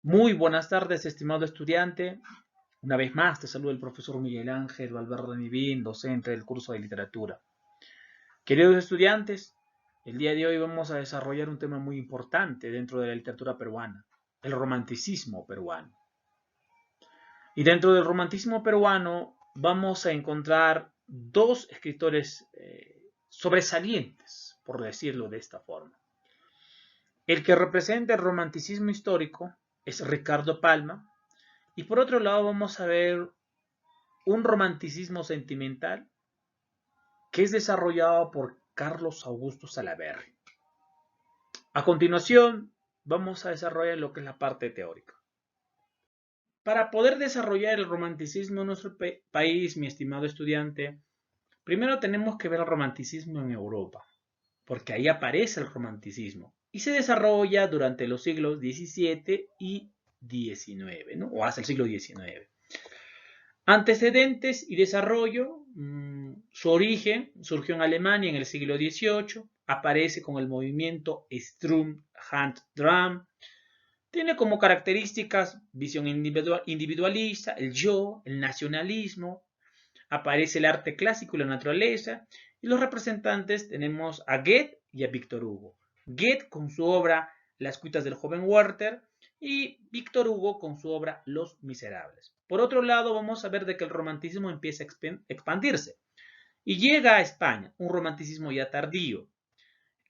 Muy buenas tardes, estimado estudiante. Una vez más te saluda el profesor Miguel Ángel Valverde Nivín, docente del curso de literatura. Queridos estudiantes, el día de hoy vamos a desarrollar un tema muy importante dentro de la literatura peruana, el romanticismo peruano. Y dentro del romanticismo peruano vamos a encontrar dos escritores sobresalientes, por decirlo de esta forma. El que representa el romanticismo histórico es Ricardo Palma. Y por otro lado vamos a ver un romanticismo sentimental que es desarrollado por Carlos Augusto Salaverry. A continuación vamos a desarrollar lo que es la parte teórica. Para poder desarrollar el romanticismo en nuestro país, mi estimado estudiante, primero tenemos que ver el romanticismo en Europa, porque ahí aparece el romanticismo y se desarrolla durante los siglos XVII y XIX, ¿no? O hasta el siglo XIX. Antecedentes y desarrollo. Su origen surgió en Alemania en el siglo XVIII, aparece con el movimiento Sturm und Drang, tiene como características visión individualista, el yo, el nacionalismo, aparece el arte clásico y la naturaleza, y los representantes tenemos a Goethe y a Víctor Hugo. Goethe con su obra Las cuitas del joven Werther y Víctor Hugo con su obra Los Miserables. Por otro lado, vamos a ver de que el romanticismo empieza a expandirse y llega a España, un romanticismo ya tardío.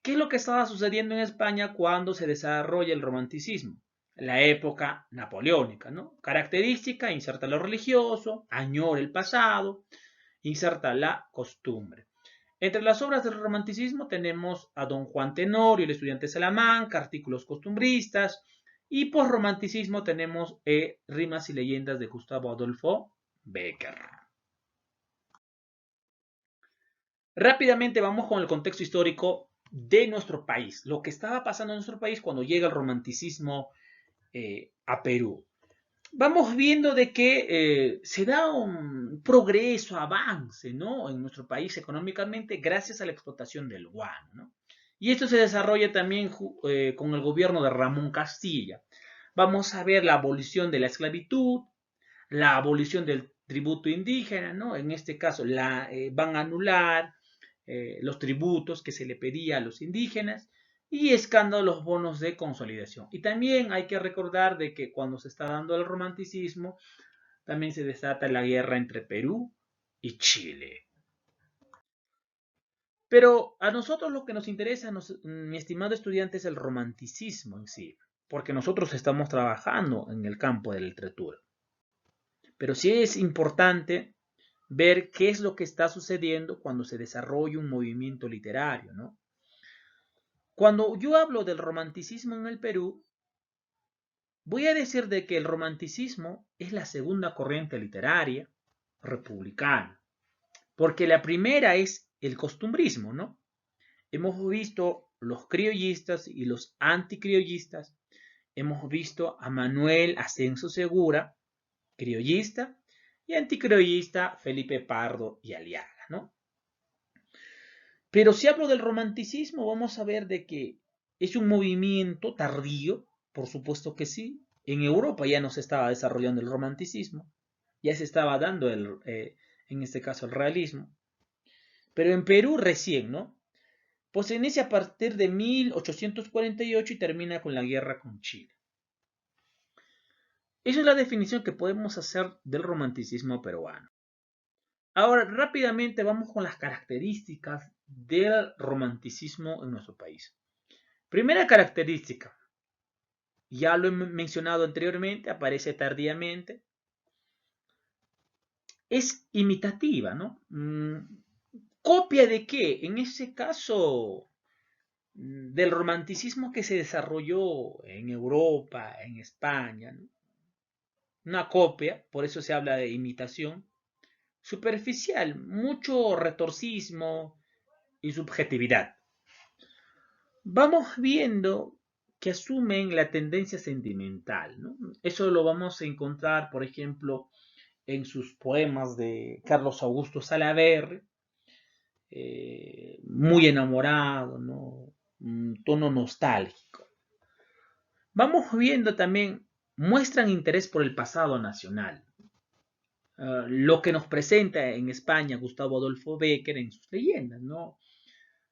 ¿Qué es lo que estaba sucediendo en España cuando se desarrolla el romanticismo? La época napoleónica, ¿no? Característica, inserta lo religioso, añora el pasado, inserta la costumbre. Entre las obras del romanticismo tenemos a Don Juan Tenorio, el estudiante de Salamanca, artículos costumbristas, y posromanticismo tenemos Rimas y leyendas de Gustavo Adolfo Bécquer. Rápidamente vamos con el contexto histórico de nuestro país, lo que estaba pasando en nuestro país cuando llega el romanticismo a Perú. Vamos viendo de que se da un progreso, avance, ¿no? En nuestro país económicamente gracias a la explotación del guano, ¿no? Y esto se desarrolla también con el gobierno de Ramón Castilla. Vamos a ver la abolición de la esclavitud, la abolición del tributo indígena, ¿no? En este caso van a anular los tributos que se le pedía a los indígenas y escándalo los bonos de consolidación. Y también hay que recordar de que cuando se está dando el romanticismo, también se desata la guerra entre Perú y Chile. Pero a nosotros lo que nos interesa, mi estimado estudiante, es el romanticismo en sí, porque nosotros estamos trabajando en el campo de la literatura. Pero sí es importante ver qué es lo que está sucediendo cuando se desarrolla un movimiento literario, ¿no? Cuando yo hablo del romanticismo en el Perú, voy a decir de que el romanticismo es la segunda corriente literaria republicana, porque la primera es el costumbrismo, ¿no? Hemos visto los criollistas y los anticriollistas, hemos visto a Manuel Ascenso Segura, criollista, y anticriollista Felipe Pardo y Aliaga, ¿no? Pero si hablo del romanticismo, vamos a ver de que es un movimiento tardío, por supuesto que sí. En Europa ya no se estaba desarrollando el romanticismo, ya se estaba dando en este caso el realismo. Pero en Perú recién, ¿no? Pues se inicia a partir de 1848 y termina con la guerra con Chile. Esa es la definición que podemos hacer del romanticismo peruano. Ahora, rápidamente vamos con las características del romanticismo en nuestro país. Primera característica, ya lo he mencionado anteriormente, aparece tardíamente, es imitativa, ¿no? ¿Copia de qué? En ese caso, del romanticismo que se desarrolló en Europa, en España, ¿no? Una copia, por eso se habla de imitación, superficial, mucho retorcismo y subjetividad. Vamos viendo que asumen la tendencia sentimental, ¿no? Eso lo vamos a encontrar, por ejemplo, en sus poemas de Carlos Augusto Salaverry, muy enamorado, ¿no? Un tono nostálgico. Vamos viendo también muestran interés por el pasado nacional. Lo que nos presenta en España Gustavo Adolfo Bécquer en sus leyendas, ¿no?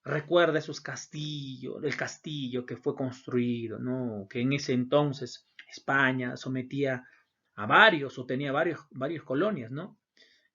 Recuerda esos castillos, el castillo que fue construido, ¿no? Que en ese entonces España sometía a varios o tenía varias colonias, ¿no?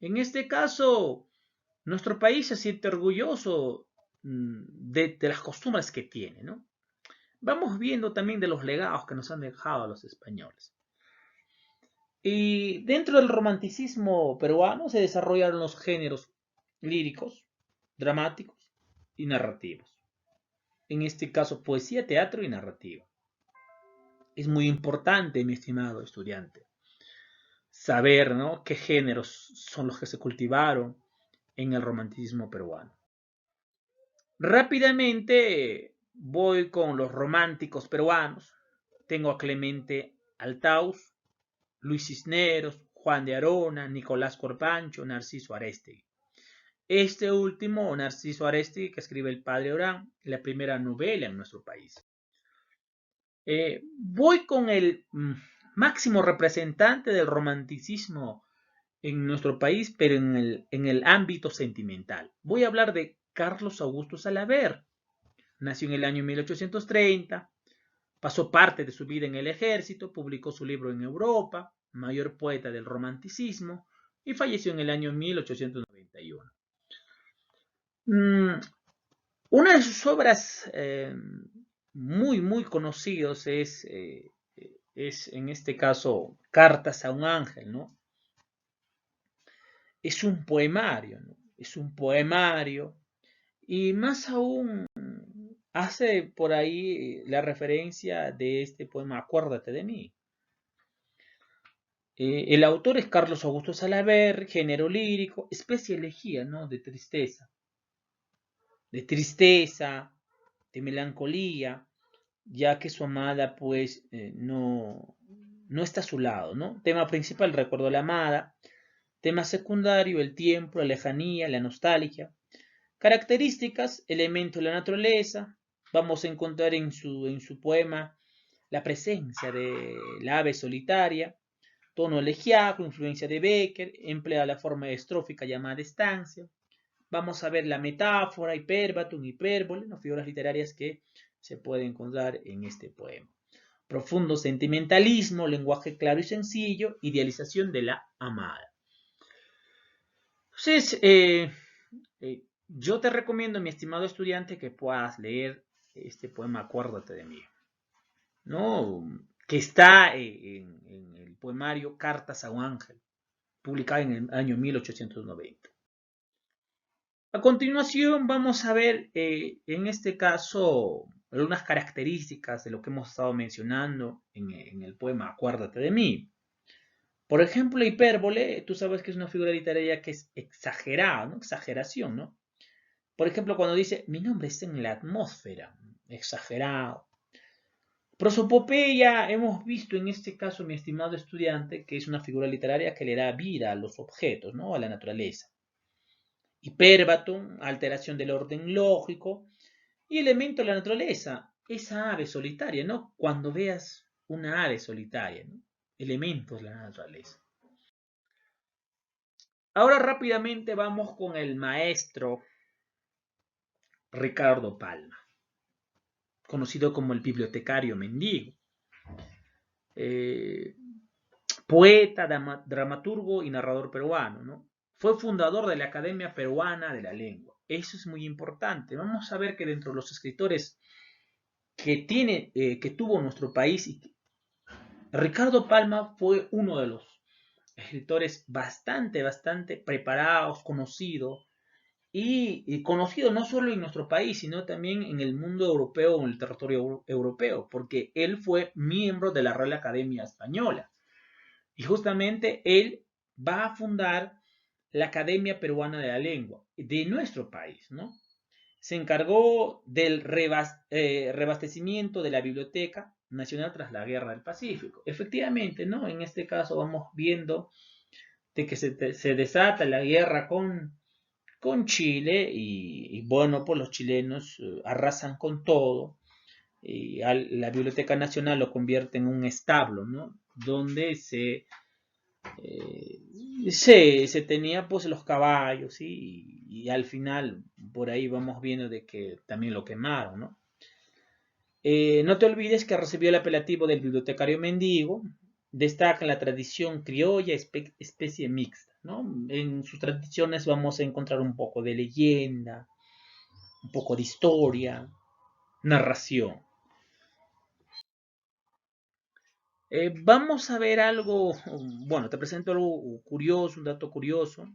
En este caso, nuestro país se siente orgulloso de las costumbres que tiene, ¿no? Vamos viendo también de los legados que nos han dejado los españoles. Y dentro del romanticismo peruano se desarrollaron los géneros líricos, dramáticos y narrativos. En este caso, poesía, teatro y narrativa. Es muy importante, mi estimado estudiante, saber, ¿no?, qué géneros son los que se cultivaron en el romanticismo peruano. Rápidamente voy con los románticos peruanos. Tengo a Clemente Altaus, Luis Cisneros, Juan de Arona, Nicolás Corpancho, Narciso Arestegui. Este último, Narciso Arestegui, que escribe El Padre Orán, la primera novela en nuestro país. Voy con el máximo representante del romanticismo en nuestro país, pero en el ámbito sentimental. Voy a hablar de Carlos Augusto Salaver. Nació en el año 1830, pasó parte de su vida en el ejército, publicó su libro en Europa, mayor poeta del romanticismo, y falleció en el año 1891. Una de sus obras muy conocidos es en este caso Cartas a un ángel, ¿no? Es un poemario, ¿no? Es un poemario y más aún hace por ahí la referencia de este poema Acuérdate de mí. El autor es Carlos Augusto Salaver, género lírico, especie elegía, ¿no?, de tristeza, de melancolía, ya que su amada pues no está a su lado, ¿no? Tema principal, recuerdo a la amada. Tema secundario, el tiempo, la lejanía, la nostalgia. Características, elemento de la naturaleza. Vamos a encontrar en su poema la presencia de la ave solitaria, tono elegiaco, influencia de Bécquer, emplea la forma estrófica llamada estancia. Vamos a ver la metáfora, hiperbatum, hipérbole, ¿no?, figuras literarias que se pueden encontrar en este poema. Profundo sentimentalismo, lenguaje claro y sencillo, idealización de la amada. Entonces, yo te recomiendo, mi estimado estudiante, que puedas leer este poema Acuérdate de mí, ¿no?, que está en el poemario Cartas a un ángel, publicado en el año 1890. A continuación vamos a ver en este caso algunas características de lo que hemos estado mencionando en el poema Acuérdate de mí. Por ejemplo, la hipérbole, tú sabes que es una figura literaria que es exagerada, ¿no? Exageración, ¿no? Por ejemplo, cuando dice, mi nombre está en la atmósfera, exagerado. Prosopopeya, hemos visto en este caso, mi estimado estudiante, que es una figura literaria que le da vida a los objetos, ¿no?, a la naturaleza. Hiperbatum, alteración del orden lógico, y elemento de la naturaleza, esa ave solitaria, ¿no? Cuando veas una ave solitaria, ¿no?, elementos de la naturaleza. Ahora rápidamente vamos con el maestro Ricardo Palma, conocido como el bibliotecario mendigo. Poeta, dramaturgo y narrador peruano, ¿no? Fue fundador de la Academia Peruana de la Lengua. Eso es muy importante. Vamos a ver que dentro de los escritores que tuvo nuestro país, Ricardo Palma fue uno de los escritores bastante preparados, conocido, y conocido no solo en nuestro país, sino también en el mundo europeo, en el territorio europeo, porque él fue miembro de la Real Academia Española. Y justamente él va a fundar la Academia Peruana de la Lengua de nuestro país, ¿no? Se encargó del reabastecimiento de la Biblioteca Nacional tras la Guerra del Pacífico. Efectivamente, ¿no? En este caso vamos viendo de que se desata la guerra con Chile y bueno, pues los chilenos arrasan con todo y la Biblioteca Nacional lo convierte en un establo, ¿no? Donde se tenía pues los caballos, ¿sí? Y al final por ahí vamos viendo de que también lo quemaron, ¿no? No te olvides que recibió el apelativo del bibliotecario mendigo. Destaca la tradición criolla, especie mixta, ¿no? En sus tradiciones vamos a encontrar un poco de leyenda, un poco de historia, narración. Vamos a ver algo, bueno, te presento algo curioso, un dato curioso,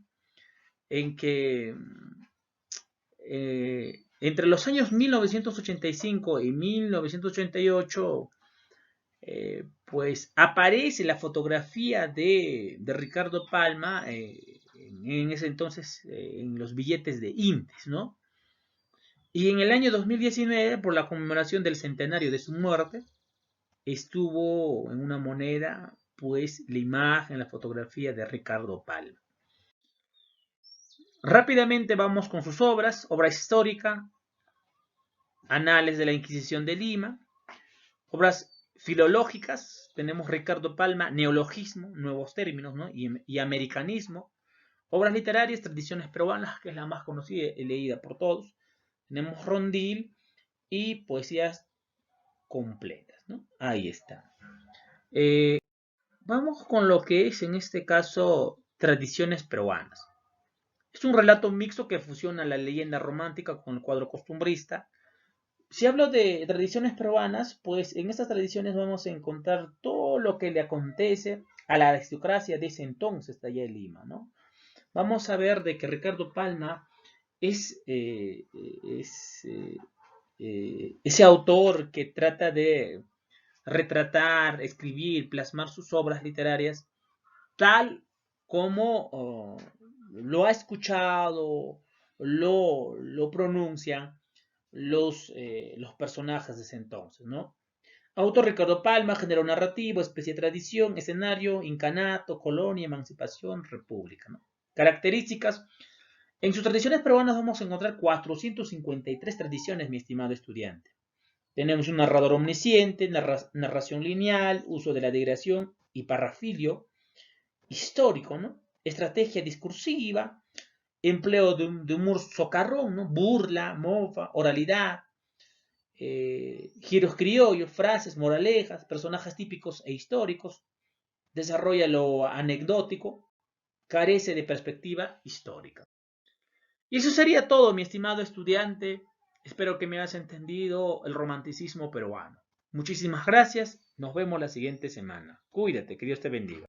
en que entre los años 1985 y 1988, pues aparece la fotografía de Ricardo Palma en ese entonces en los billetes de Intes, ¿no? Y en el año 2019, por la conmemoración del centenario de su muerte, estuvo en una moneda, pues, la imagen, la fotografía de Ricardo Palma. Rápidamente vamos con sus obras, obra histórica, Anales de la Inquisición de Lima, obras filológicas, tenemos Ricardo Palma, neologismo, nuevos términos, ¿no? y americanismo, obras literarias, tradiciones peruanas, que es la más conocida y leída por todos, tenemos rondil y poesías completas, ¿no? Ahí está. Vamos con lo que es en este caso tradiciones peruanas. Es un relato mixto que fusiona la leyenda romántica con el cuadro costumbrista. Si hablo de tradiciones peruanas, pues en estas tradiciones vamos a encontrar todo lo que le acontece a la aristocracia de ese entonces de allá de Lima, ¿no? Vamos a ver de que Ricardo Palma es, ese autor que trata de retratar, escribir, plasmar sus obras literarias tal como lo ha escuchado, lo pronuncian los personajes de ese entonces, ¿no? Autor Ricardo Palma, género narrativo, especie de tradición, escenario, incanato, colonia, emancipación, república, ¿no? Características. En sus tradiciones peruanas vamos a encontrar 453 tradiciones, mi estimado estudiante. Tenemos un narrador omnisciente, narración lineal, uso de la digregación y parrafilio, histórico, ¿no? Estrategia discursiva, empleo de humor socarrón, ¿no? Burla, mofa, oralidad, giros criollos, frases, moralejas, personajes típicos e históricos, desarrolla lo anecdótico, carece de perspectiva histórica. Y eso sería todo, mi estimado estudiante. Espero que me hayas entendido el romanticismo peruano. Muchísimas gracias. Nos vemos la siguiente semana. Cuídate, que Dios te bendiga.